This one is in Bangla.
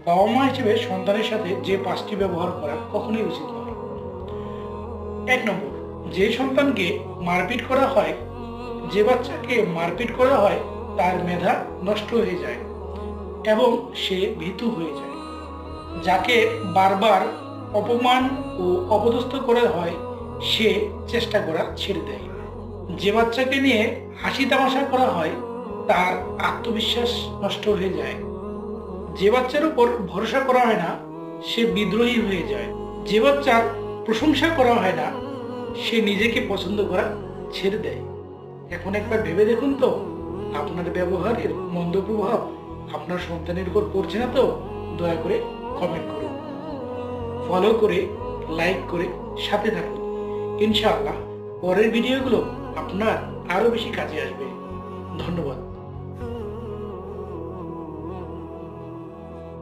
বাবা মা হিসেবে সন্তানের সাথে যে 5টি ব্যবহার করা কখনোই উচিত নয়। 1 নম্বর, যে সন্তানকে মারপিট করা হয়, যে বাচ্চাকে মারপিট করা হয় তার মেধা নষ্ট হয়ে যায় এবং সে ভীতু হয়ে যায়। যাকে বারবার অপমান ও অপদস্থ করা হয় সে চেষ্টা করা ছেড়ে দেয়। যে বাচ্চাকে নিয়ে হাসি তামাশা করা হয় তার আত্মবিশ্বাস নষ্ট হয়ে যায়। যে বাচ্চার উপর ভরসা করা হয় না সে বিদ্রোহী হয়ে যায়। যে বাচ্চার প্রশংসা করা হয় না সে নিজেকে পছন্দ করা ছেড়ে দেয়। এখন একবার ভেবে দেখুন তো, আপনার ব্যবহারের মন্দ প্রভাব আপনার সন্তানের উপর পড়ছে না তো? দয়া করে কমেন্ট করুন, ফলো করে, লাইক করে সাথে থাকুন। ইনশাআল্লাহ পরের ভিডিওগুলো আপনার আরো বেশি কাজে আসবে। ধন্যবাদ।